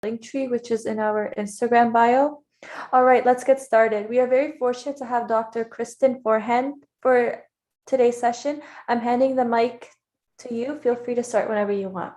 link tree, which is in our Instagram bio. All right, let's get started. We are very fortunate to have Dr. Kristen Forehand for today's session. I'm handing the mic to you. Feel free to start whenever you want.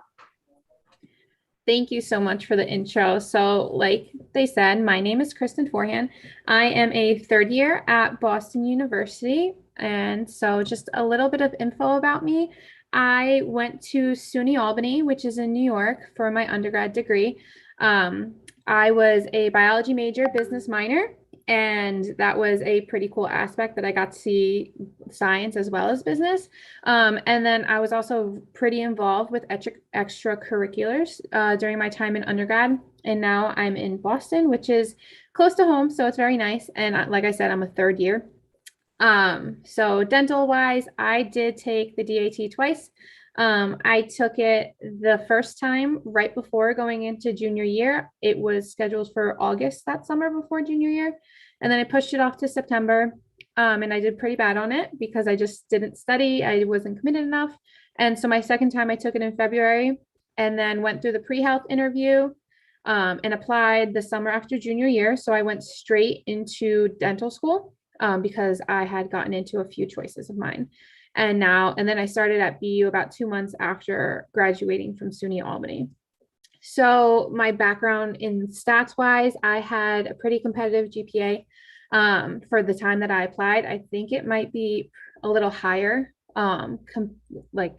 Thank you so much for the intro. So like they said, my name is Kristen Forehand. I am a third year at Boston University. And so just a little bit of info about me. I went to SUNY Albany, which is in New York, for my undergrad degree. I was a biology major, business minor, and that was a pretty cool aspect that I got to see science as well as business. And then I was also pretty involved with extracurriculars during my time in undergrad. And now I'm in Boston, which is close to home. So it's very nice. And like I said, I'm a third year. So dental wise, I did take the DAT twice. I took it the first time right before going into junior year. It was scheduled for August that summer before junior year. And then I pushed it off to September. And I did pretty bad on it because I just didn't study. I wasn't committed enough. And so my second time I took it in February and then went through the pre-health interview and applied the summer after junior year. So I went straight into dental school because I had gotten into a few choices of mine. And then I started at BU about 2 months after graduating from SUNY Albany. So my background in stats wise, I had a pretty competitive GPA for the time that I applied. I think it might be a little higher,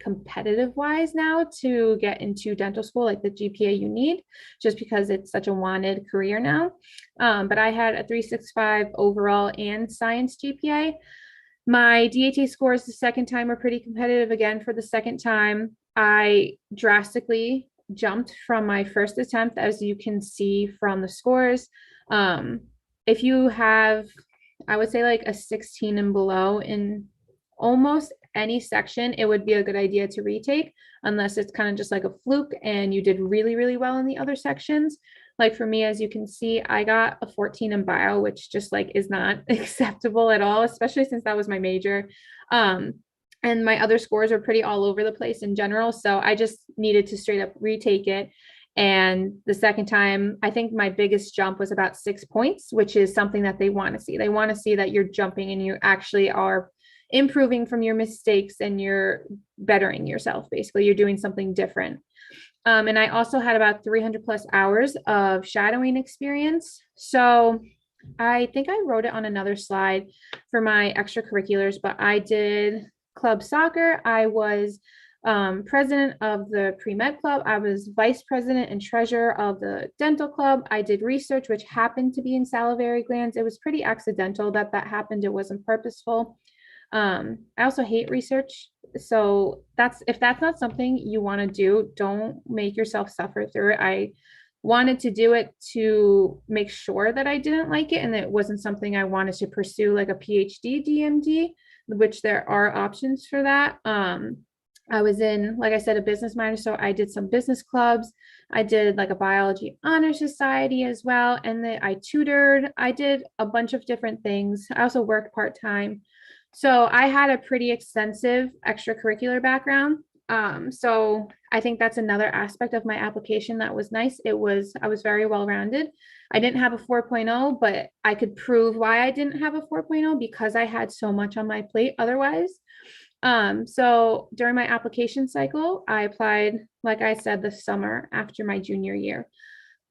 competitive wise now to get into dental school, like the GPA you need, just because it's such a wanted career now. But I had a 3.65 overall and science GPA. My DAT scores the second time were pretty competitive. Again, for the second time, I drastically jumped from my first attempt, as you can see from the scores. If you have, I would say like a 16 and below in almost any section, it would be a good idea to retake, unless it's kind of just like a fluke and you did really, really well in the other sections. Like for me, as you can see, I got a 14 in bio, which just like is not acceptable at all, especially since that was my major. And my other scores are pretty all over the place in general. So I just needed to straight up retake it. And the second time, I think my biggest jump was about 6 points, which is something that they want to see. They want to see that you're jumping and you actually are improving from your mistakes and you're bettering yourself. Basically, you're doing something different. And I also had about 300 plus hours of shadowing experience. So I think I wrote it on another slide for my extracurriculars, but I did club soccer. I was president of the pre-med club. I was vice president and treasurer of the dental club. I did research, which happened to be in salivary glands. It was pretty accidental that happened. It wasn't purposeful. I also hate research. So if that's not something you want to do, don't make yourself suffer through it. I wanted to do it to make sure that I didn't like it and that it wasn't something I wanted to pursue, like a PhD DMD, which there are options for that. I was in, like I said, a business minor, so I did some business clubs. I did like a biology honor society as well, and then I tutored. I did a bunch of different things. I also worked part-time. So I had a pretty extensive extracurricular background. So I think that's another aspect of my application that was nice. I was very well-rounded. I didn't have a 4.0, but I could prove why I didn't have a 4.0 because I had so much on my plate otherwise. So during my application cycle, I applied, like I said, the summer after my junior year.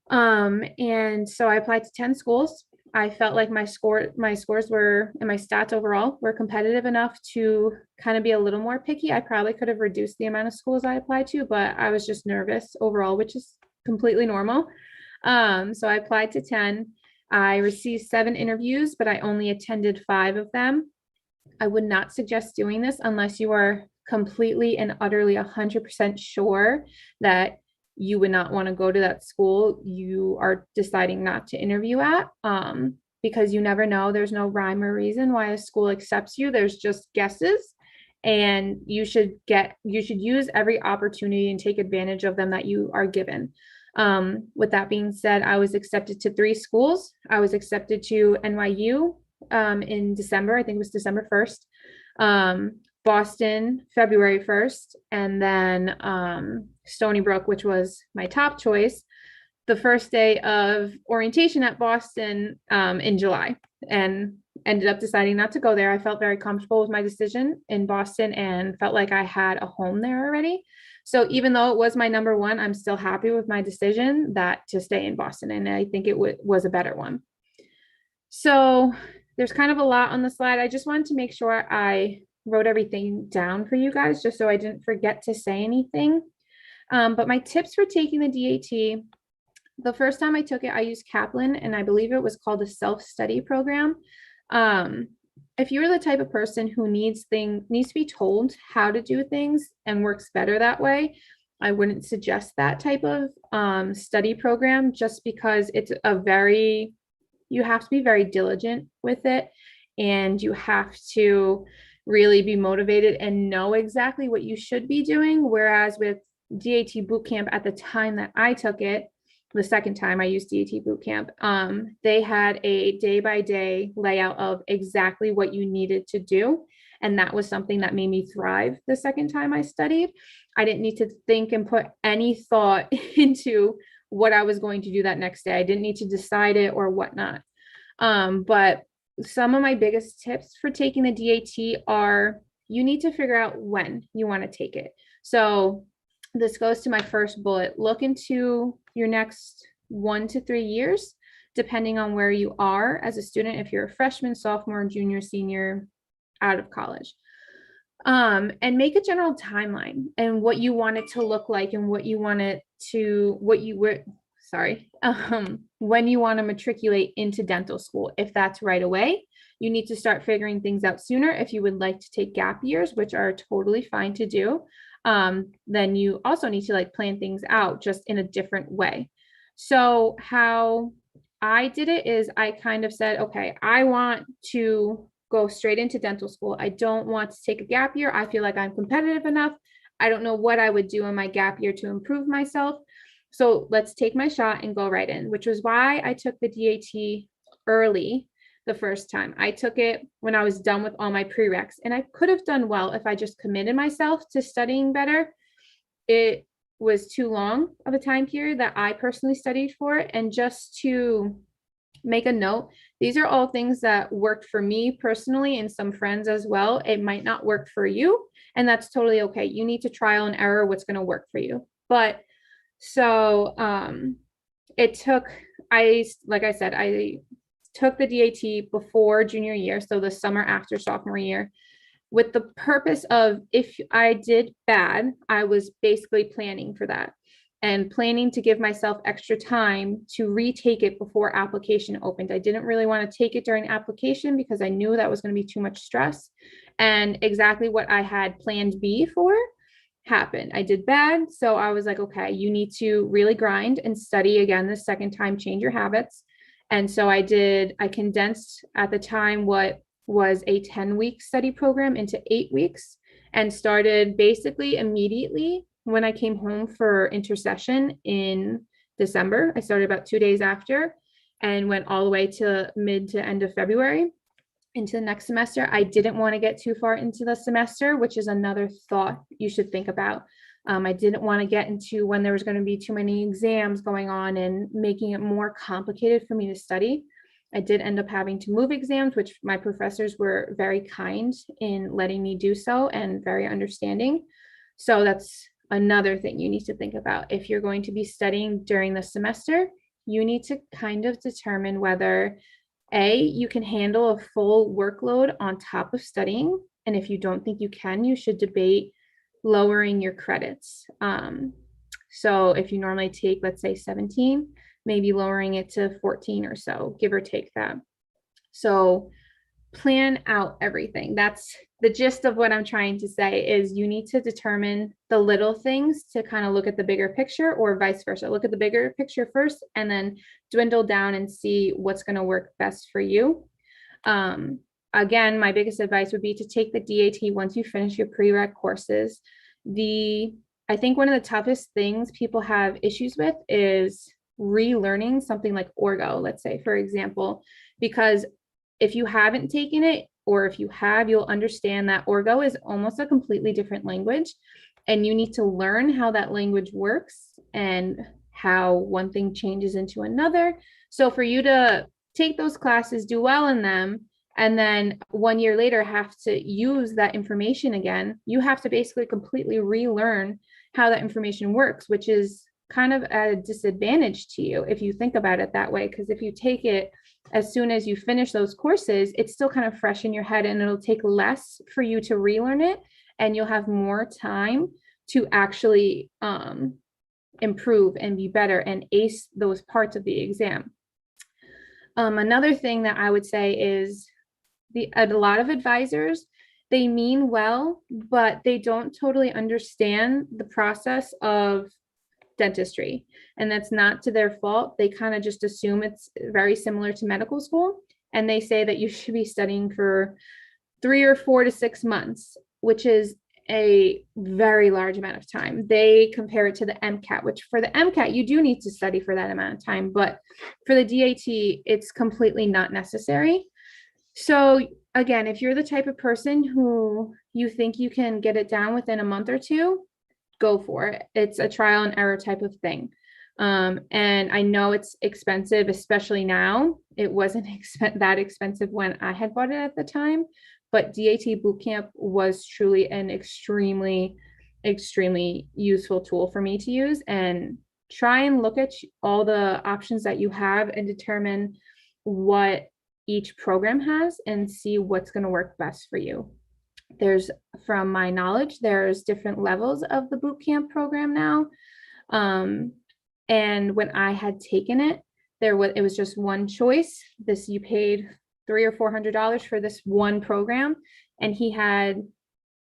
And so I applied to 10 schools. I felt like my scores were, and my stats overall were competitive enough to kind of be a little more picky. I probably could have reduced the amount of schools I applied to, but I was just nervous overall, which is completely normal. So I applied to 10. I received 7 interviews, but I only attended 5 of them. I would not suggest doing this unless you are completely and utterly 100% sure that you would not want to go to that school you are deciding not to interview at, because you never know. There's no rhyme or reason why a school accepts you. There's just guesses, and you should use every opportunity and take advantage of them that you are given. With that being said, I was accepted to 3 schools. I was accepted to NYU in December. I think it was December 1st. Boston, February 1st, and then Stony Brook, which was my top choice, the first day of orientation at Boston in July, and ended up deciding not to go there. I felt very comfortable with my decision in Boston and felt like I had a home there already. So even though it was my number one, I'm still happy with my decision that to stay in Boston, and I think it was a better one. So there's kind of a lot on the slide. I just wanted to make sure I wrote everything down for you guys, just so I didn't forget to say anything. But my tips for taking the DAT, the first time I took it, I used Kaplan, and I believe it was called a self-study program. If you're the type of person who needs to be told how to do things and works better that way, I wouldn't suggest that type of study program, just because it's you have to be very diligent with it, and you have to really be motivated and know exactly what you should be doing. Whereas with DAT bootcamp, at the time that I took it, the second time I used DAT bootcamp, they had a day-by-day layout of exactly what you needed to do. And that was something that made me thrive the second time I studied. I didn't need to think and put any thought into what I was going to do that next day. I didn't need to decide it or whatnot. But some of my biggest tips for taking the DAT are, you need to figure out when you want to take it. So this goes to my first bullet. Look into your next 1 to 3 years, depending on where you are as a student, if you're a freshman, sophomore, junior, senior, out of college. And make a general timeline and what you want it to look like, and when you want to matriculate into dental school. If that's right away, you need to start figuring things out sooner. If you would like to take gap years, which are totally fine to do, then you also need to plan things out just in a different way. So how I did it is I kind of said, okay, I want to go straight into dental school. I don't want to take a gap year. I feel like I'm competitive enough. I don't know what I would do in my gap year to improve myself. So let's take my shot and go right in, which was why I took the DAT early the first time. I took it when I was done with all my prereqs, and I could have done well if I just committed myself to studying better. It was too long of a time period that I personally studied for. And just to make a note, these are all things that worked for me personally and some friends as well. It might not work for you, and that's totally okay. You need to trial and error what's going to work for you. But so like I said, I took the DAT before junior year, so the summer after sophomore year, with the purpose of, if I did bad, I was basically planning for that and planning to give myself extra time to retake it before application opened. I didn't really want to take it during application because I knew that was going to be too much stress. And exactly what I had planned B for happened. I did bad. So I was like, okay, you need to really grind and study again the second time, change your habits. And so I condensed at the time what was a 10-week study program into 8 weeks, and started basically immediately when I came home for intercession in December. I started about 2 days after and went all the way to mid to end of February into the next semester. I didn't want to get too far into the semester, which is another thought you should think about. I didn't want to get into when there was going to be too many exams going on and making it more complicated for me to study. I did end up having to move exams, which my professors were very kind in letting me do so and very understanding. So that's another thing you need to think about. If you're going to be studying during the semester, you need to kind of determine whether you can handle a full workload on top of studying. And if you don't think you can, you should debate lowering your credits. So if you normally take, let's say 17, maybe lowering it to 14 or so, give or take that. So plan out everything. That's the gist of what I'm trying to say, is you need to determine the little things to kind of look at the bigger picture, or vice versa. Look at the bigger picture first and then dwindle down and see what's going to work best for you. Again, my biggest advice would be to take the DAT once you finish your prereq courses. I think one of the toughest things people have issues with is relearning something like orgo, let's say, for example, because if you haven't taken it, or if you have, you'll understand that orgo is almost a completely different language, and you need to learn how that language works and how one thing changes into another. So for you to take those classes, do well in them, and then 1 year later have to use that information again, you have to basically completely relearn how that information works, which is kind of at a disadvantage to you if you think about it that way. Because if you take it as soon as you finish those courses, it's still kind of fresh in your head, and it'll take less for you to relearn it, and you'll have more time to actually improve and be better and ace those parts of the exam. Another thing that I would say is a lot of advisors, they mean well, but they don't totally understand the process of dentistry. And that's not to their fault. They kind of just assume it's very similar to medical school. And they say that you should be studying for 3 or 4 to 6 months, which is a very large amount of time. They compare it to the MCAT, which for the MCAT, you do need to study for that amount of time. But for the DAT, it's completely not necessary. So again, if you're the type of person who you think you can get it down within a month or two, go for it. It's a trial and error type of thing. And I know it's expensive, especially now. It wasn't that expensive when I had bought it at the time, but DAT Bootcamp was truly an extremely useful tool for me to use. And try and look at all the options that you have and determine what each program has and see what's going to work best for you. From my knowledge, there's different levels of the bootcamp program now. And when I had taken it, it was just one choice. You paid $300 or $400 for this one program, and he had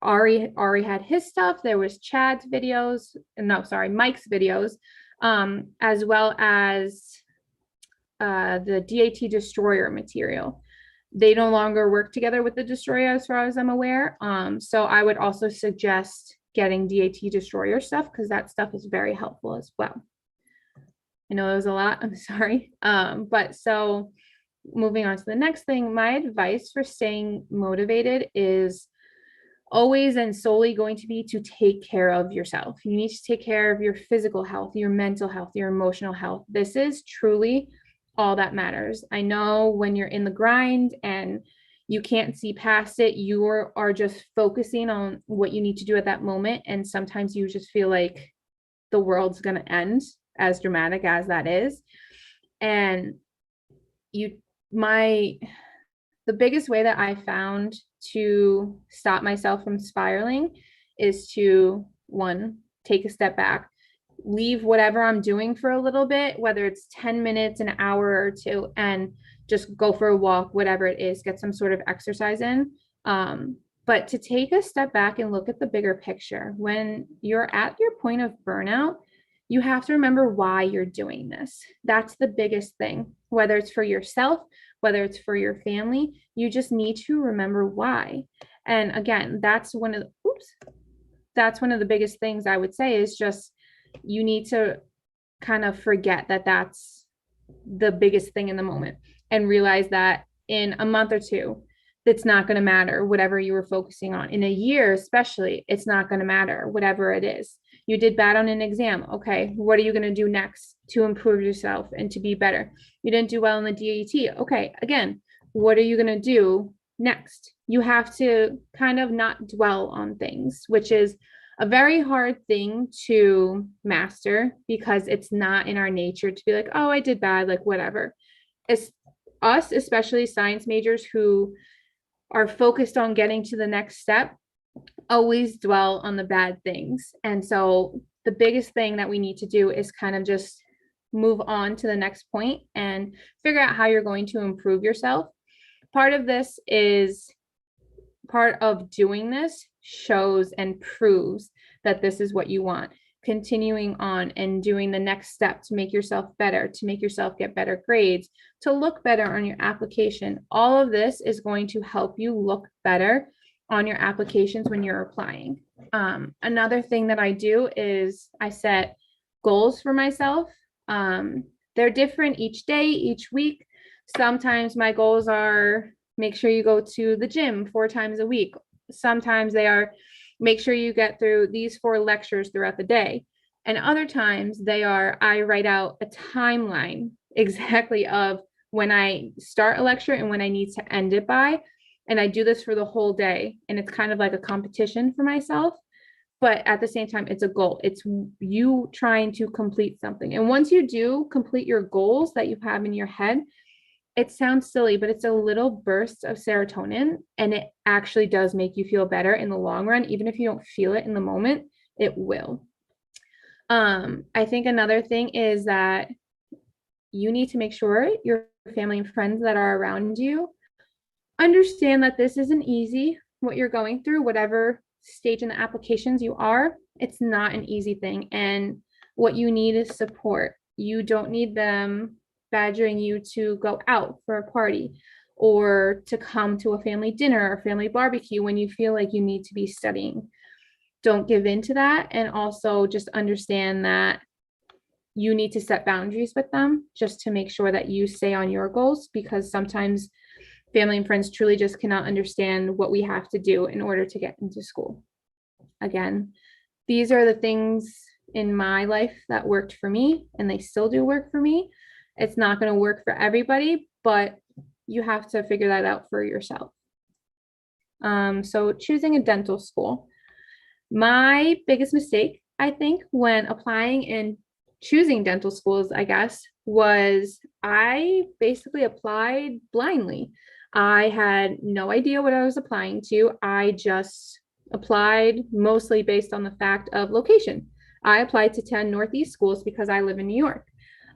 Ari had his stuff. There was Mike's videos, as well as the DAT Destroyer material. They no longer work together with the Destroyer as far as I'm aware. So I would also suggest getting DAT Destroyer stuff, because that stuff is very helpful as well. I know it was a lot, I'm sorry. But so moving on to the next thing, my advice for staying motivated is always and solely going to be to take care of yourself. You need to take care of your physical health, your mental health, your emotional health. This is truly all that matters. I know when you're in the grind and you can't see past it, you are just focusing on what you need to do at that moment. And sometimes you just feel like the world's going to end, as dramatic as that is. And the biggest way that I found to stop myself from spiraling is to, one, take a step back, leave whatever I'm doing for a little bit, whether it's 10 minutes, an hour or two, and just go for a walk, whatever it is, get some sort of exercise in. But to take a step back and look at the bigger picture. When you're at your point of burnout, you have to remember why you're doing this. That's the biggest thing, whether it's for yourself, whether it's for your family, you just need to remember why. And again, that's one of the biggest things I would say is just, you need to kind of forget that that's the biggest thing in the moment and realize that in a month or two, it's not going to matter whatever you were focusing on. In a year, especially, it's not going to matter whatever it is. You did bad on an exam. Okay, what are you going to do next to improve yourself and to be better? You didn't do well in the DAT. Okay, again, what are you going to do next? You have to kind of not dwell on things, which is a very hard thing to master, because it's not in our nature to be like, oh, I did bad, like whatever. It's us, especially science majors who are focused on getting to the next step, always dwell on the bad things. And so the biggest thing that we need to do is kind of just move on to the next point and figure out how you're going to improve yourself. Part of doing this shows and proves that this is what you want. Continuing on and doing the next step to make yourself better, to make yourself get better grades, to look better on your application. All of this is going to help you look better on your applications when you're applying. Another thing that I do is I set goals for myself. They're different each day, each week. Sometimes my goals are make sure you go to the gym 4 times a week. Sometimes they are make sure you get through these 4 lectures throughout the day. And other times I write out a timeline exactly of when I start a lecture and when I need to end it by. And I do this for the whole day. And it's kind of like a competition for myself. But at the same time, it's a goal. It's you trying to complete something. And once you do complete your goals that you have in your head, it sounds silly, but it's a little burst of serotonin. And it actually does make you feel better in the long run. Even if you don't feel it in the moment, it will. I think another thing is that you need to make sure your family and friends that are around you understand that this isn't easy, what you're going through, whatever stage in the applications you are, it's not an easy thing. And what you need is support. You don't need them badgering you to go out for a party or to come to a family dinner or family barbecue when you feel like you need to be studying. Don't give in to that. And also just understand that you need to set boundaries with them just to make sure that you stay on your goals, because sometimes family and friends truly just cannot understand what we have to do in order to get into school. Again, these are the things in my life that worked for me, and they still do work for me. It's not going to work for everybody, but you have to figure that out for yourself. So choosing a dental school. My biggest mistake, I think, when applying and choosing dental schools, I guess, was I basically applied blindly. I had no idea what I was applying to. I just applied mostly based on the fact of location. I applied to 10 Northeast schools because I live in New York.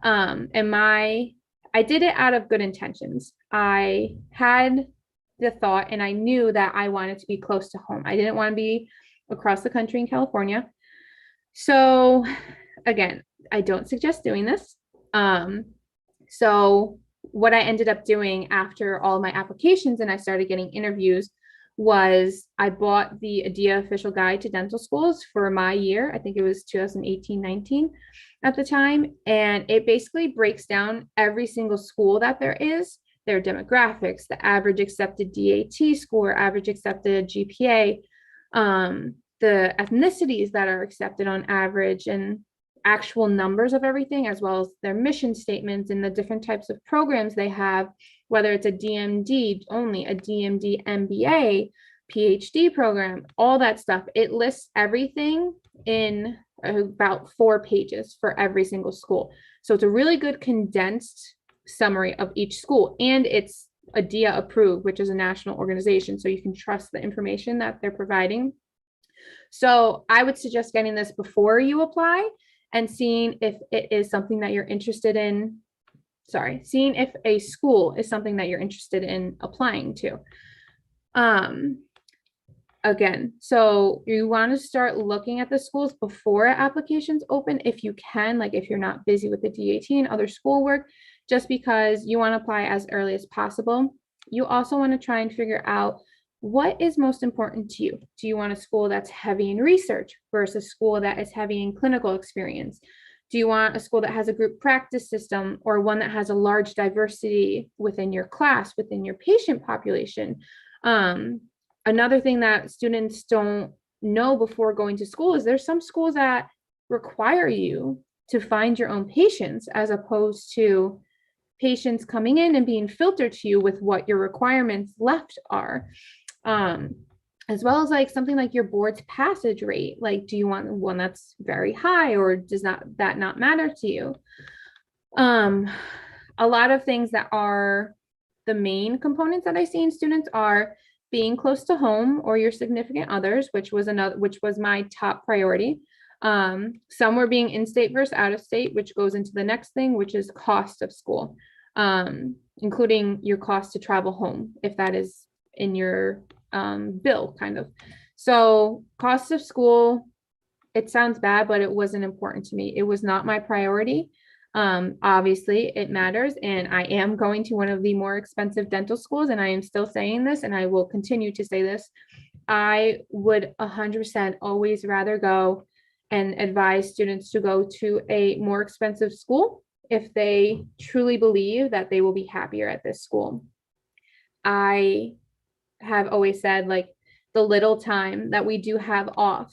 I did it out of good intentions. I had the thought and I knew that I wanted to be close to home. I didn't want to be across the country in California. So again, I don't suggest doing this. So what I ended up doing after all my applications and I started getting interviews was I bought the ADEA official guide to dental schools for my year. I think it was 2018-19 at the time. And it basically breaks down every single school that there is, their demographics, the average accepted DAT score, average accepted GPA, the ethnicities that are accepted on average, and actual numbers of everything, as well as their mission statements and the different types of programs they have, whether it's a DMD only, a DMD MBA, PhD program, all that stuff. It lists everything in about 4 pages for every single school. So it's a really good condensed summary of each school, and it's ADEA approved, which is a national organization, so you can trust the information that they're providing. So I would suggest getting this before you apply and seeing if it is something that you're interested in. Seeing if a school is something that you're interested in applying to. Again, so you want to start looking at the schools before applications open if you can, like if you're not busy with the DAT and other schoolwork, just because you want to apply as early as possible. You also want to try and figure out what is most important to you. Do you want a school that's heavy in research versus a school that is heavy in clinical experience? Do you want a school that has a group practice system or one that has a large diversity within your class, within your patient population? Another thing that students don't know before going to school is there's some schools that require you to find your own patients as opposed to patients coming in and being filtered to you with what your requirements left are. As well as like something like your board's passage rate. Like, do you want one that's very high or does that not matter to you? A lot of things that are the main components that I see in students are being close to home or your significant others, which was my top priority. Some were being in-state versus out-of-state, which goes into the next thing, which is cost of school, including your cost to travel home, if that is in your bill, kind of. So cost of school, it sounds bad, but it wasn't important to me. It was not my priority. Obviously it matters, and I am going to one of the more expensive dental schools, and I am still saying this, and I will continue to say this. I would 100% always rather go and advise students to go to a more expensive school if they truly believe that they will be happier at this school. I have always said, like, the little time that we do have off,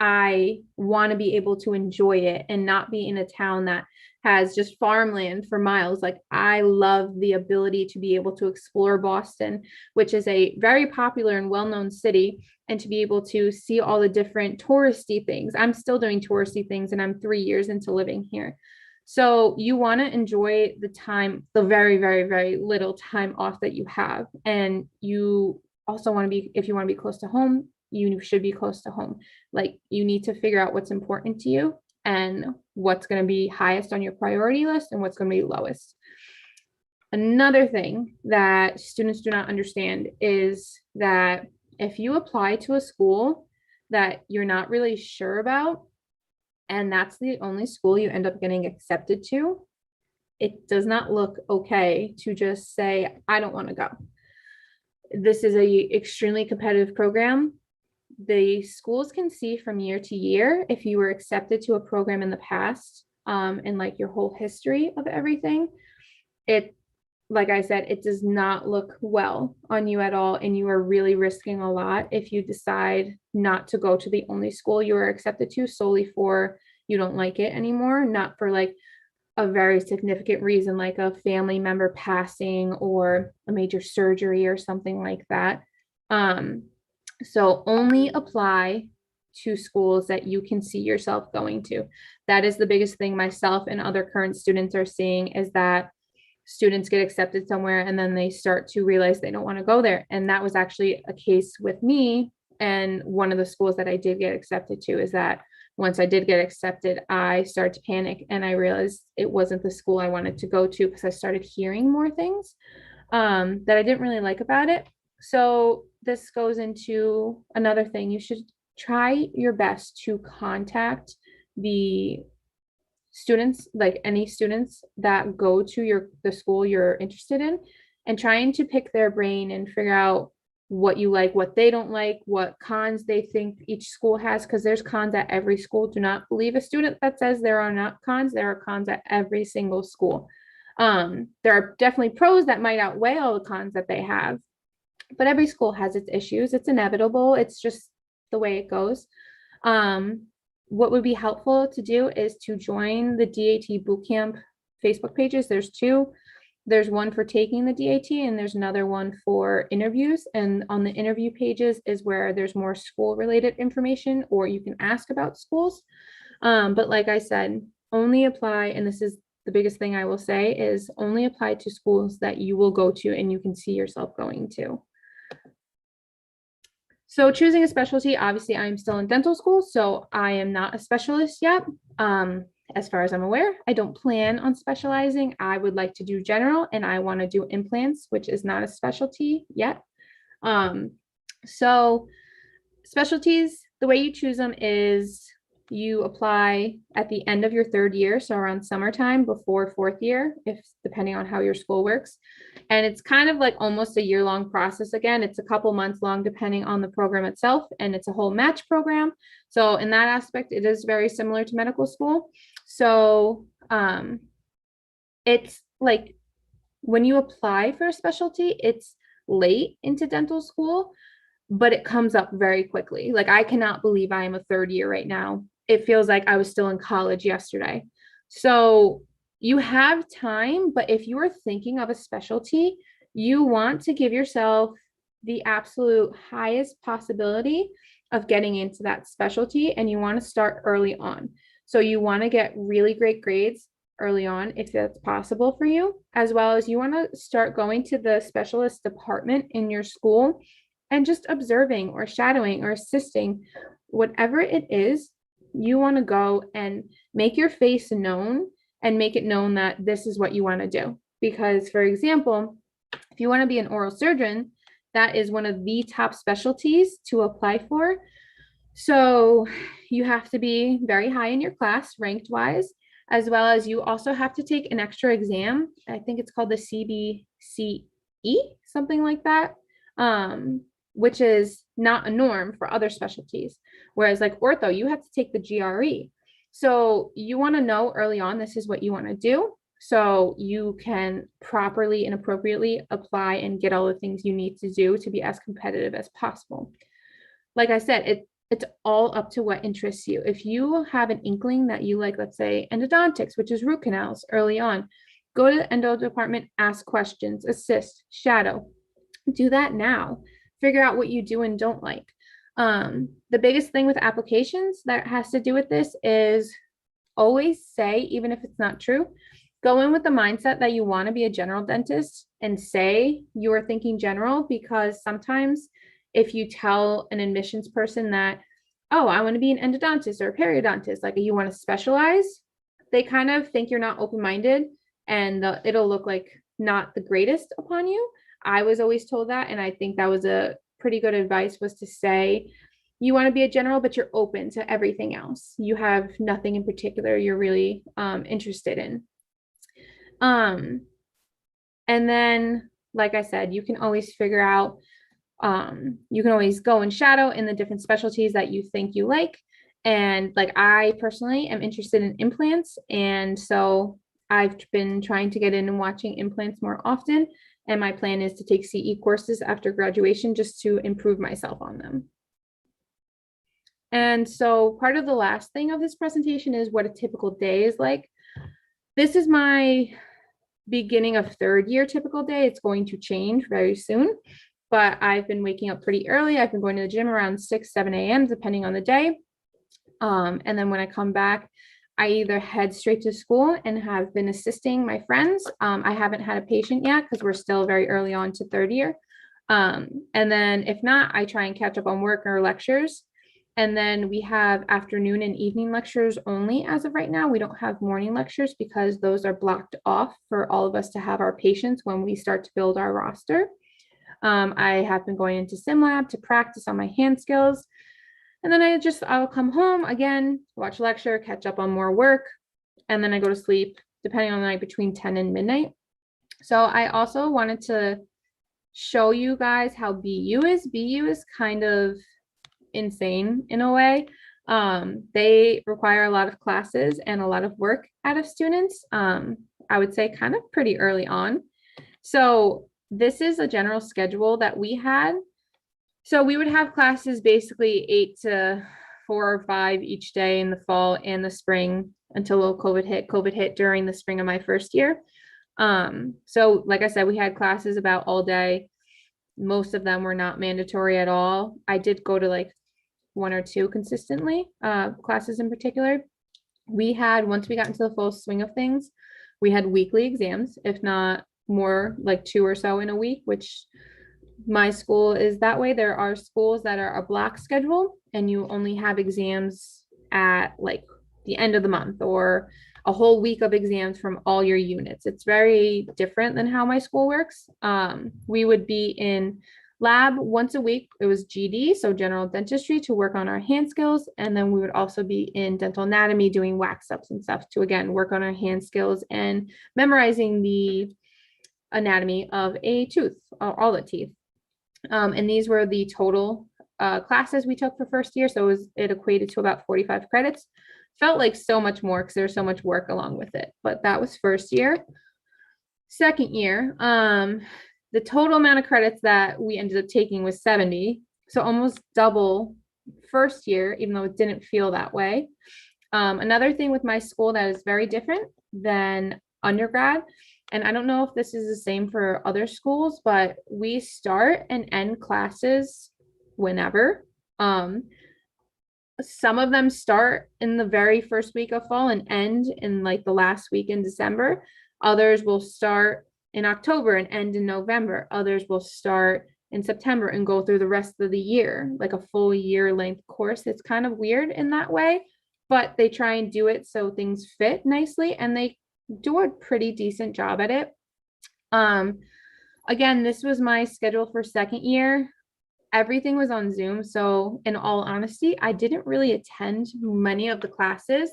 I want to be able to enjoy it and not be in a town that has just farmland for miles. Like, I love the ability to be able to explore Boston, which is a very popular and well-known city, and to be able to see all the different touristy things. I'm still doing touristy things, and I'm 3 years into living here. So you want to enjoy the time, the very, very, very little time off that you have. And you also want to be, if you want to be close to home, you should be close to home. Like, you need to figure out what's important to you and what's going to be highest on your priority list and what's going to be lowest. Another thing that students do not understand is that if you apply to a school that you're not really sure about, and that's the only school you end up getting accepted to, it does not look okay to just say, I don't want to go. This is a extremely competitive program. The schools can see from year to year if you were accepted to a program in the past, and like your whole history of everything. It, like I said, it does not look well on you at all, and you are really risking a lot if you decide not to go to the only school you are accepted to solely for you don't like it anymore, not for like a very significant reason like a family member passing or a major surgery or something like that. So only apply to schools that you can see yourself going to. That is the biggest thing myself and other current students are seeing, is that students get accepted somewhere and then they start to realize they don't want to go there. And that was actually a case with me. And one of the schools that I did get accepted to is that once I did get accepted, I started to panic and I realized it wasn't the school I wanted to go to, because I started hearing more things that I didn't really like about it. So this goes into another thing. You should try your best to contact the students, like any students that go to the school you're interested in, and trying to pick their brain and figure out what you like, what they don't like, what cons they think each school has, because there's cons at every school. Do not believe a student that says there are not cons. There are cons at every single school. There are definitely pros that might outweigh all the cons that they have, but every school has its issues. It's inevitable. It's just the way it goes. What would be helpful to do is to join the DAT bootcamp Facebook pages. There's two. There's one for taking the DAT and there's another one for interviews. And on the interview pages is where there's more school related information, or you can ask about schools. But like I said, only apply, and this is the biggest thing I will say, is only apply to schools that you will go to and you can see yourself going to. So choosing a specialty, obviously I'm still in dental school, so I am not a specialist yet. As far as I'm aware, I don't plan on specializing. I would like to do general, and I want to do implants, which is not a specialty yet. So specialties, the way you choose them is you apply at the end of your third year, so around summertime before fourth year, if depending on how your school works. And it's kind of like almost a year-long process. Again, it's a couple months long depending on the program itself, and it's a whole match program. So in that aspect, it is very similar to medical school. So it's like when you apply for a specialty, it's late into dental school, but it comes up very quickly. Like, I cannot believe I am a third year right now. It feels like I was still in college yesterday. So you have time, but if you are thinking of a specialty, you want to give yourself the absolute highest possibility of getting into that specialty, and you want to start early on. So you want to get really great grades early on, if that's possible for you, as well as you want to start going to the specialist department in your school and just observing or shadowing or assisting, whatever it is. You want to go and make your face known and make it known that this is what you want to do. Because, for example, if you want to be an oral surgeon, that is one of the top specialties to apply for. So you have to be very high in your class, ranked wise, as well as you also have to take an extra exam. I think it's called the CBCE, something like that, which is not a norm for other specialties. Whereas like ortho, you have to take the GRE. So you want to know early on, this is what you want to do, so you can properly and appropriately apply and get all the things you need to do to be as competitive as possible. Like I said, it's all up to what interests you. If you have an inkling that you like, let's say endodontics, which is root canals early on, go to the endo department, ask questions, assist, shadow. Do that now. Figure out what you do and don't like. The biggest thing with applications that has to do with this is always say, even if it's not true, go in with the mindset that you want to be a general dentist and say you are thinking general, because sometimes if you tell an admissions person that, oh, I want to be an endodontist or a periodontist, like you want to specialize, they kind of think you're not open-minded, and it'll look like not the greatest upon you. I was always told that, and I think that was a pretty good advice, was to say you want to be a general, but you're open to everything else. You have nothing in particular you're really interested in. And then, like I said, you can always figure out, you can always go and shadow in the different specialties that you think you like. And like, I personally am interested in implants. And so I've been trying to get in and watching implants more often. And my plan is to take CE courses after graduation just to improve myself on them. And so part of the last thing of this presentation is what a typical day is like. This is my beginning of third year typical day. It's going to change very soon, but I've been waking up pretty early. I've been going to the gym around 6, 7 a.m. depending on the day. And then when I come back, I either head straight to school and have been assisting my friends. I haven't had a patient yet because we're still very early on to third year. And then if not, I try and catch up on work or lectures. And then we have afternoon and evening lectures only as of right now. We don't have morning lectures because those are blocked off for all of us to have our patients when we start to build our roster. I have been going into SimLab to practice on my hand skills. And then I'll come home again, watch lecture, catch up on more work, and then I go to sleep, depending on the night, between 10 and midnight. So I also wanted to show you guys how BU is. BU is kind of insane in a way. They require a lot of classes and a lot of work out of students. I would say kind of pretty early on. So this is a general schedule that we had. So we would have classes basically 8 to 4 or 5 each day in the fall and the spring until COVID hit. COVID hit during the spring of my first year. So like I said, we had classes about all day. Most of them were not mandatory at all. I did go to like 1 or 2 consistently, classes in particular. We had, once we got into the full swing of things, we had weekly exams, if not more, like 2 or so in a week, which my school is that way. There are schools that are a block schedule and you only have exams at like the end of the month or a whole week of exams from all your units. It's very different than how my school works. We would be in lab once a week. It was GD, so general dentistry, to work on our hand skills. And then we would also be in dental anatomy doing wax ups and stuff to, again, work on our hand skills and memorizing the anatomy of a tooth, all the teeth. And these were the total classes we took for first year. So it equated to about 45 credits. Felt like so much more because there's so much work along with it. But that was first year. Second year, the total amount of credits that we ended up taking was 70. So almost double first year, even though it didn't feel that way. Another thing with my school that is very different than undergrad, and I don't know if this is the same for other schools, but we start and end classes whenever. Some of them start in the very first week of fall and end in like the last week in December. Others will start in October and end in November. Others will start in September and go through the rest of the year, like a full year length course. It's kind of weird in that way, but they try and do it so things fit nicely, and they do a pretty decent job at it. Again, this was my schedule for second year. Everything was on Zoom. So in all honesty, I didn't really attend many of the classes.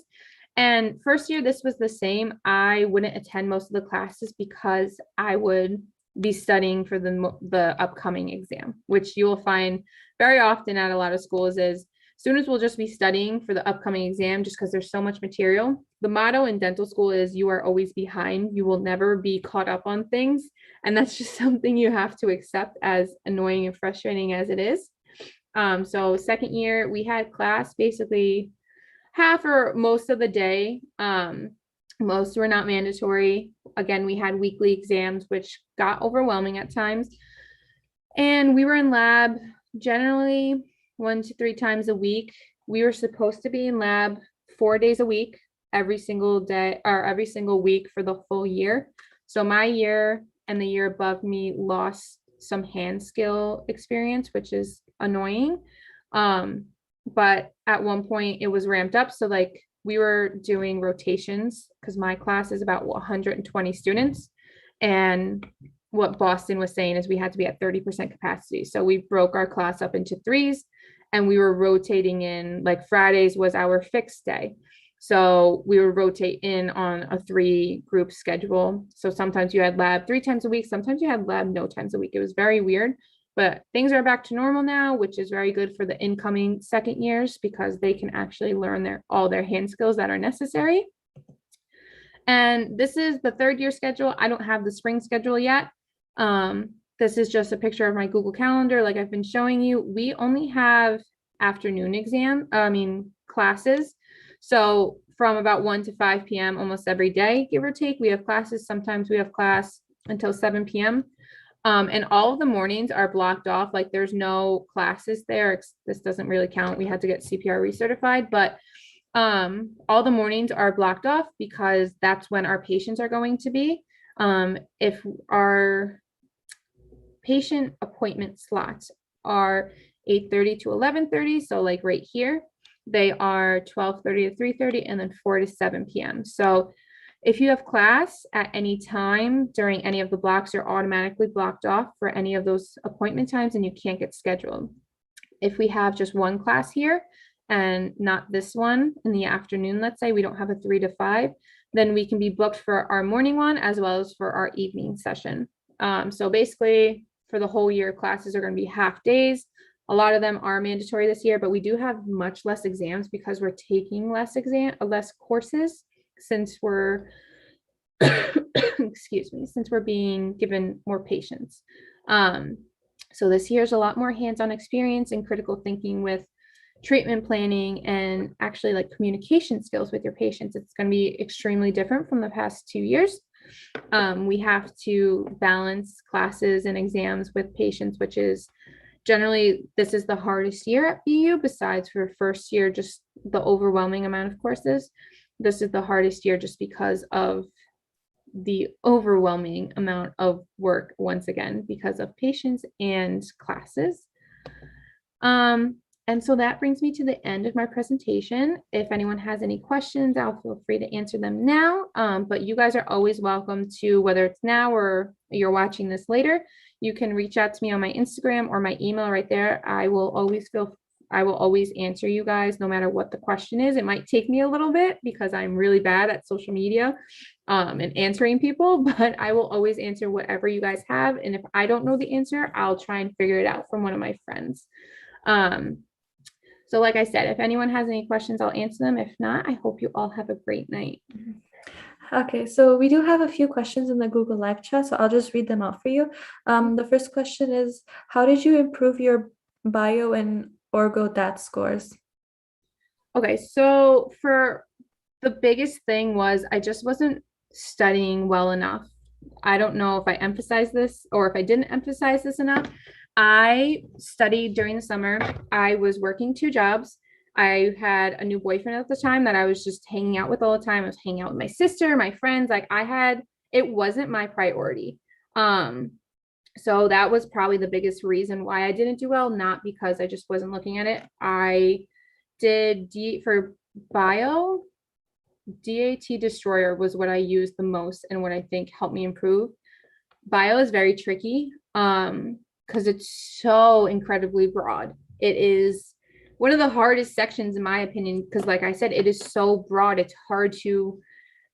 And first year, this was the same. I wouldn't attend most of the classes because I would be studying for the upcoming exam, which you will find very often at a lot of schools is students will just be studying for the upcoming exam just because there's so much material. The motto in dental school is you are always behind. You will never be caught up on things. And that's just something you have to accept, as annoying and frustrating as it is. So second year, we had class basically half or most of the day. Most were not mandatory. Again, we had weekly exams, which got overwhelming at times. And we were in lab generally 1 to 3 times a week. We were supposed to be in lab 4 days a week, every single day or every single week for the full year. So my year and the year above me lost some hand skill experience, which is annoying. But at one point it was ramped up. So like we were doing rotations because my class is about 120 students. And what Boston was saying is we had to be at 30% capacity. So we broke our class up into threes and we were rotating in, like Fridays was our fixed day. So we would rotate in on a 3 group schedule. So sometimes you had lab 3 times a week, sometimes you had lab no times a week. It was very weird, but things are back to normal now, which is very good for the incoming second years because they can actually learn all their hand skills that are necessary. And this is the 3rd year schedule. I don't have the spring schedule yet. This is just a picture of my Google Calendar. Like I've been showing you, we only have afternoon classes. So from about 1 to 5 p.m. almost every day, give or take, we have classes. Sometimes we have class until 7 p.m. And all of the mornings are blocked off. Like there's no classes there. This doesn't really count. We had to get CPR recertified, but all the mornings are blocked off because that's when our patients are going to be. If our patient appointment slots are 8:30 to 11:30, so like right here, they are 12:30 to 3:30 and then 4 to 7 p.m. So if you have class at any time during any of the blocks, you're automatically blocked off for any of those appointment times and you can't get scheduled. If we have just one class here and not this one in the afternoon, let's say we don't have a 3 to 5, then we can be booked for our morning one as well as for our evening session. So basically for the whole year, classes are going to be half days. A lot of them are mandatory this year, but we do have much less exams because we're taking less courses since we're excuse me, since we're being given more patients. So this year's a lot more hands-on experience and critical thinking with treatment planning and actually like communication skills with your patients. It's going to be extremely different from the past 2 years. We have to balance classes and exams with patients, which is generally, this is the hardest year at BU besides for first year, just the overwhelming amount of courses. This is the hardest year just because of the overwhelming amount of work, once again, because of patients and classes. And so that brings me to the end of my presentation. If anyone has any questions, I'll feel free to answer them now. But you guys are always welcome to, whether it's now or you're watching this later, you can reach out to me on my Instagram or my email right there. I will always answer you guys no matter what the question is. It might take me a little bit because I'm really bad at social media and answering people, but I will always answer whatever you guys have. And if I don't know the answer, I'll try and figure it out from one of my friends. So like I said, if anyone has any questions, I'll answer them. If not, I hope you all have a great night. Okay, so we do have a few questions in the Google Live chat, so I'll just read them out for you. The first question is, how did you improve your bio and orgo DAT scores? Okay, so for the biggest thing was I just wasn't studying well enough. I don't know if I emphasized this or if I didn't emphasize this enough. I studied during the summer. I was working 2 jobs. I had a new boyfriend at the time that I was just hanging out with all the time. I was hanging out with my sister, my friends. Like it wasn't my priority. So that was probably the biggest reason why I didn't do well, not because I just wasn't looking at it. I did for bio, DAT Destroyer was what I used the most and what I think helped me improve. Bio is very tricky because it's so incredibly broad. It is one of the hardest sections in my opinion, because like I said, it is so broad. It's hard to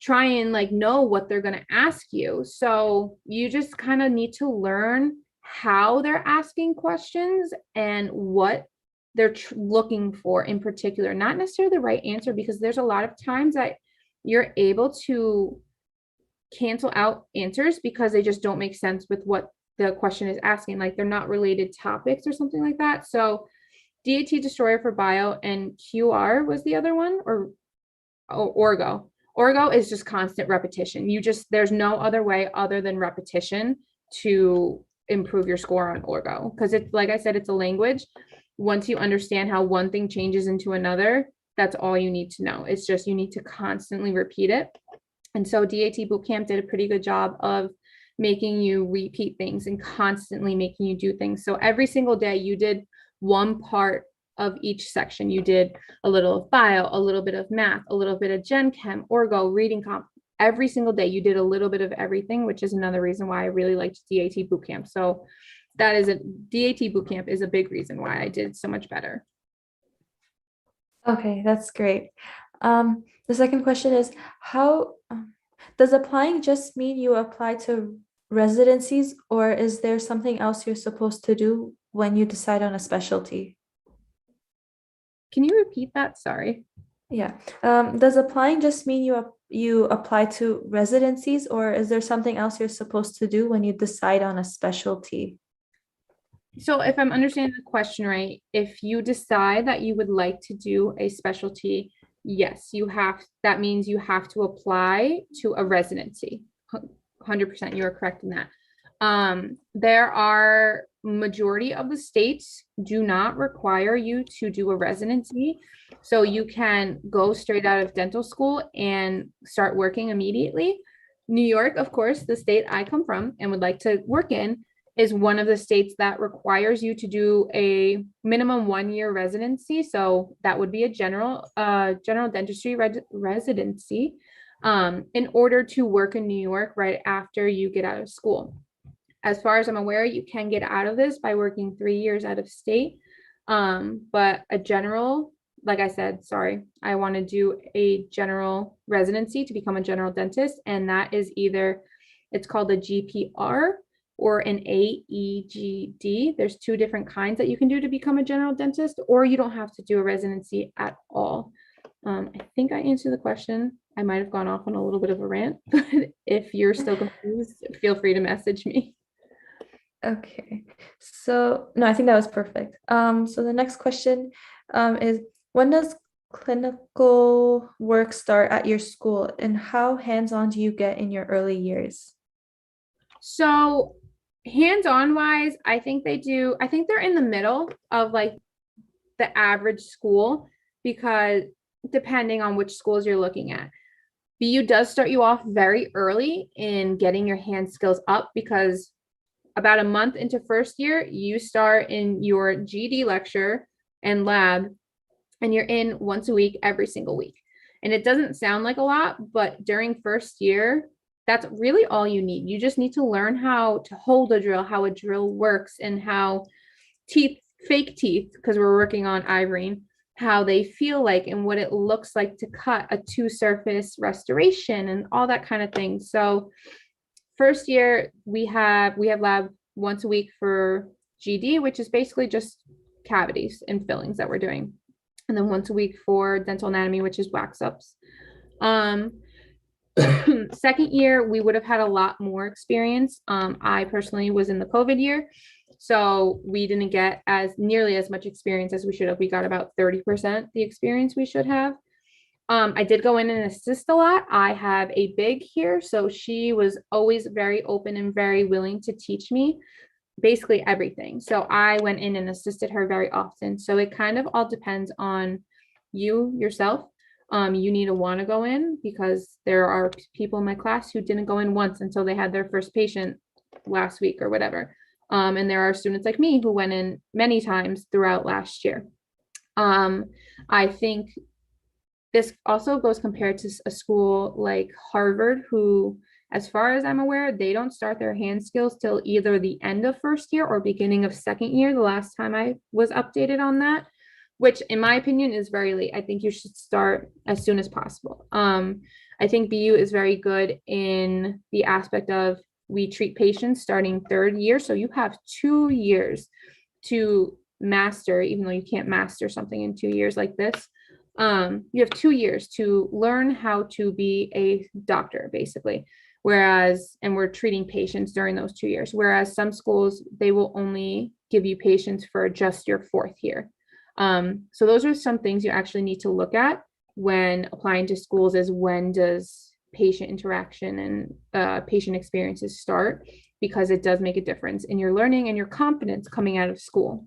try and like know what they're going to ask you. So you just kind of need to learn how they're asking questions and what they're looking for in particular, not necessarily the right answer, because there's a lot of times that you're able to cancel out answers because they just don't make sense with what the question is asking, like they're not related topics or something like that. So DAT Destroyer for bio, and QR was the other one, or Orgo. Orgo is just constant repetition. There's no other way other than repetition to improve your score on Orgo. Because it's, like I said, it's a language. Once you understand how one thing changes into another, that's all you need to know. It's just, you need to constantly repeat it. And so DAT Bootcamp did a pretty good job of making you repeat things and constantly making you do things. So every single day you did one part of each section. You did a little of bio, a little bit of math, a little bit of gen chem, orgo, reading comp. Every single day you did a little bit of everything, which is another reason why I really liked DAT Bootcamp. So that is DAT Bootcamp is a big reason why I did so much better. Okay, that's great. The second question is, how does applying just mean you apply to residencies, or is there something else you're supposed to do when you decide on a specialty? Can you repeat that? Sorry. Yeah. Does applying just mean you apply to residencies, or is there something else you're supposed to do when you decide on a specialty? So if I'm understanding the question right, if you decide that you would like to do a specialty, yes, that means you have to apply to a residency. 100%, you are correct in that. There are majority of the states do not require you to do a residency. So you can go straight out of dental school and start working immediately. New York, of course, the state I come from and would like to work in, is one of the states that requires you to do a minimum 1-year residency. So that would be a general dentistry residency in order to work in New York right after you get out of school. As far as I'm aware, you can get out of this by working 3 years out of state. But a general, like I said, sorry, I want to do a general residency to become a general dentist. And that is it's called a GPR or an AEGD. There's 2 different kinds that you can do to become a general dentist, or you don't have to do a residency at all. I think I answered the question. I might have gone off on a little bit of a rant, but if you're still confused, feel free to message me. Okay. So no, I think that was perfect. So the next question is, when does clinical work start at your school, and how hands-on do you get in your early years? So hands-on wise, I think they're in the middle of like the average school, because depending on which schools you're looking at. BU does start you off very early in getting your hand skills up, because about a month into first year, you start in your GD lecture and lab, and you're in once a week, every single week. And it doesn't sound like a lot, but during first year, that's really all you need. You just need to learn how to hold a drill, how a drill works, and how fake teeth, because we're working on ivory, how they feel like and what it looks like to cut a 2-surface restoration and all that kind of thing. So first year we have lab once a week for GD, which is basically just cavities and fillings that we're doing. And then once a week for dental anatomy, which is wax ups. Second year, we would have had a lot more experience. I personally was in the COVID year, so we didn't get nearly as much experience as we should have. We got about 30% the experience we should have. I did go in and assist a lot. I have a big here, so she was always very open and very willing to teach me basically everything. So I went in and assisted her very often. So it kind of all depends on you yourself. You need to want to go in, because there are people in my class who didn't go in once until they had their first patient last week or whatever. And there are students like me who went in many times throughout last year. I think this also goes compared to a school like Harvard, who, as far as I'm aware, they don't start their hand skills till either the end of first year or beginning of second year, the last time I was updated on that, which in my opinion is very late. I think you should start as soon as possible. I think BU is very good in the aspect of we treat patients starting third year. So you have 2 years to master, even though you can't master something in 2 years like this. You have 2 years to learn how to be a doctor, basically. And we're treating patients during those 2 years. Whereas some schools, they will only give you patients for just your 4th year. So those are some things you actually need to look at when applying to schools, is when does patient interaction and patient experiences start, because it does make a difference in your learning and your confidence coming out of school.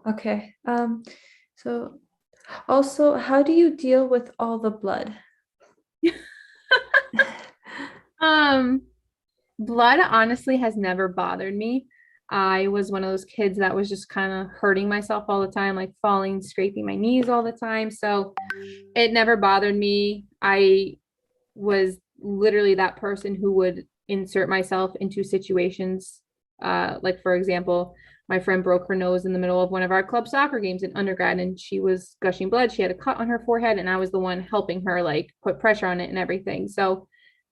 Okay. So also, how do you deal with all the blood? Blood honestly has never bothered me. I was one of those kids that was just kind of hurting myself all the time, like falling, scraping my knees all the time. So it never bothered me. I was literally that person who would insert myself into situations. Like, for example, my friend broke her nose in the middle of one of our club soccer games in undergrad, and she was gushing blood. She had a cut on her forehead, and I was the one helping her, like, put pressure on it and everything. So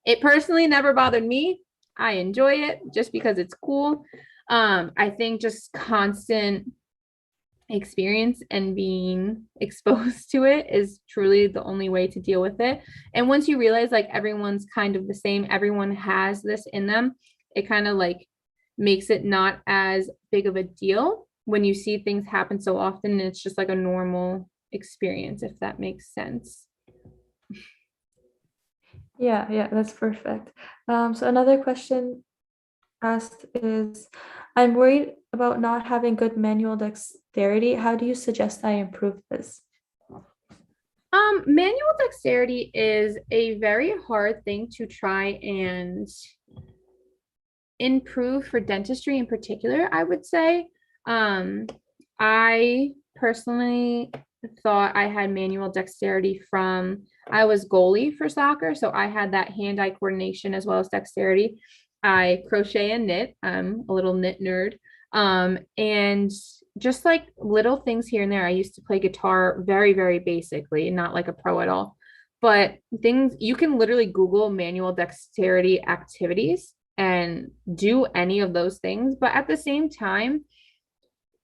it personally never bothered me. I enjoy it just because it's cool. I think just constant experience and being exposed to it is truly the only way to deal with it. And once you realize like everyone's kind of the same, everyone has this in them, it kind of like makes it not as big of a deal when you see things happen so often, and it's just like a normal experience, if that makes sense. Yeah, that's perfect. So another question asked is, I'm worried about not having good manual dexterity. How do you suggest I improve this? Manual dexterity is a very hard thing to try and improve for dentistry in particular, I would say. I personally thought I had manual dexterity from, I was goalie for soccer, so I had that hand-eye coordination as well as dexterity. I crochet and knit. I'm a little knit nerd. And just like little things here and there. I used to play guitar very, very basically, not like a pro at all. But things you can literally Google manual dexterity activities and do any of those things. But at the same time,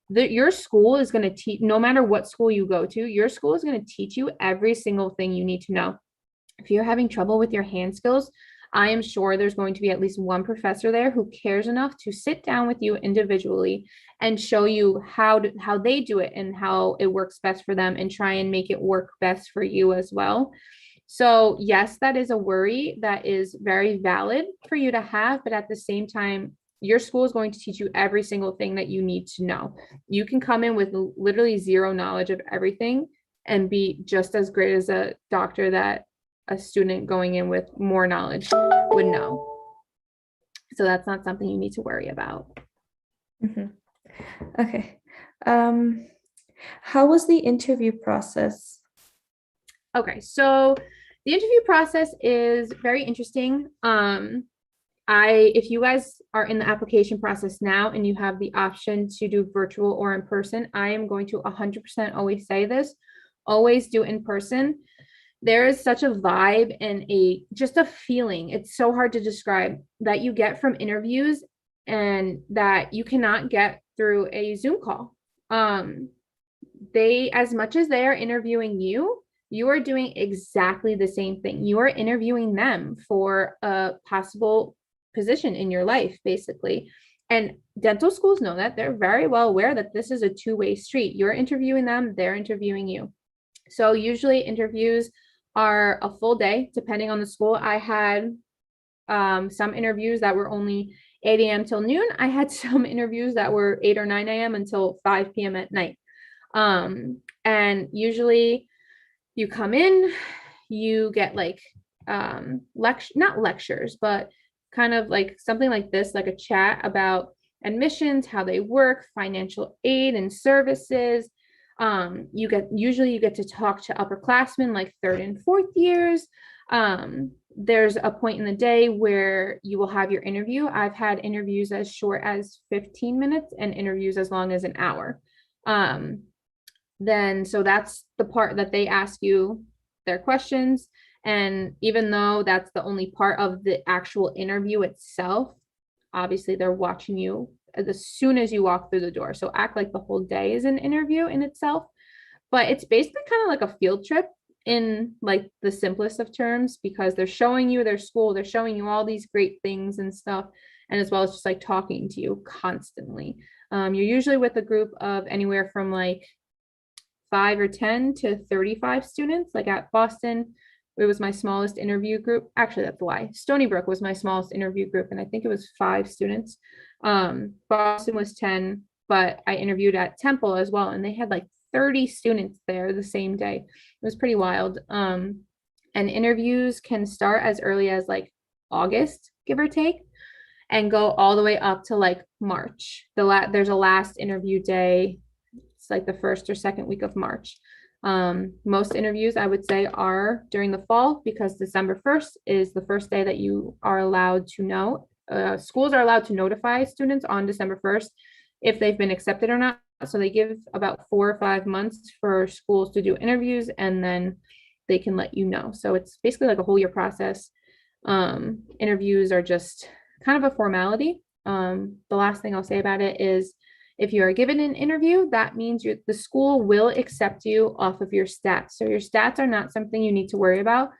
your school is going to teach, no matter what school you go to, your school is going to teach you every single thing you need to know. If you're having trouble with your hand skills, I am sure there's going to be at least one professor there who cares enough to sit down with you individually and show you how they do it and how it works best for them, and try and make it work best for you as well. So yes, that is a worry that is very valid for you to have, but at the same time, your school is going to teach you every single thing that you need to know. You can come in with literally zero knowledge of everything and be just as great as a doctor that a student going in with more knowledge would know. So that's not something you need to worry about. Mm-hmm. Okay. How was the interview process? Okay, so the interview process is very interesting. If you guys are in the application process now and you have the option to do virtual or in person, I am going to 100% always say this, always do in person. There is such a vibe and just a feeling, it's so hard to describe, that you get from interviews and that you cannot get through a Zoom call. As much as they are interviewing you, you are doing exactly the same thing. You are interviewing them for a possible position in your life, basically. And dental schools know that. They're very well aware that this is a two-way street. You're interviewing them, they're interviewing you. So usually interviews are a full day, depending on the school. I had some interviews that were only 8 a.m. till noon. I had some interviews that were 8 or 9 a.m. until 5 p.m. at night. And usually you come in, you get like not lectures, but kind of like something like this, like a chat about admissions, how they work, financial aid and services. You get to talk to upperclassmen like third and fourth years. There's a point in the day where you will have your interview. I've had interviews as short as 15 minutes and interviews as long as an hour. So that's the part that they ask you their questions. And even though that's the only part of the actual interview itself, obviously they're watching you as soon as you walk through the door. So act like the whole day is an interview in itself. But it's basically kind of like a field trip in like the simplest of terms, because they're showing you their school, they're showing you all these great things and stuff. and as well as just like talking to you constantly. You're usually with a group of anywhere from like 5 or 10 to 35 students. Like at Boston, it was my smallest interview group. Actually, that's why Stony Brook was my smallest interview group, and I think it was 5 students. Boston was 10, but I interviewed at Temple as well, and they had like 30 students there the same day. It was pretty wild. And interviews can start as early as like August, give or take, and go all the way up to like March. There's a last interview day. It's like the first or second week of March. Most interviews I would say are during the fall, because December 1st is the first day that you are allowed to know. Schools are allowed to notify students on December 1st if they've been accepted or not. So they give about 4 or 5 months for schools to do interviews, and then they can let you know. So it's basically like a whole year process. Interviews are just kind of a formality. The last thing I'll say about it is, if you are given an interview, that means the school will accept you off of your stats. So your stats are not something you need to worry about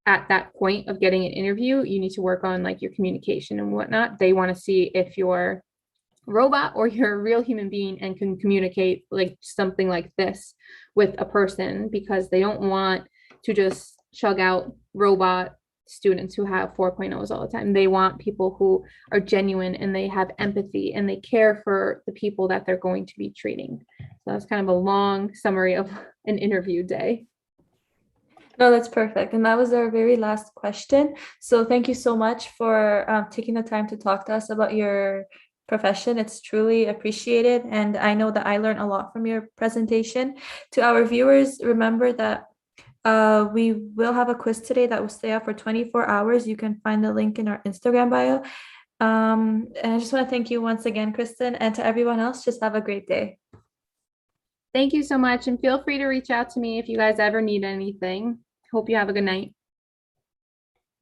at that point of getting an interview. You need to work on like your communication and whatnot. They want to see if you're a robot or you're a real human being and can communicate like something like this with a person, because they don't want to just chug out robot students who have 4.0s all the time. They want people who are genuine and they have empathy and they care for the people that they're going to be treating. So that's kind of a long summary of an interview day. No, that's perfect. And that was our very last question. So thank you so much for taking the time to talk to us about your profession. It's truly appreciated. And I know that I learned a lot from your presentation. To our viewers, remember that we will have a quiz today that will stay up for 24 hours. You can find the link in our Instagram bio. And I just want to thank you once again, Kristen, and to everyone else, just have a great day. Thank you so much. And feel free to reach out to me if you guys ever need anything. Hope you have a good night.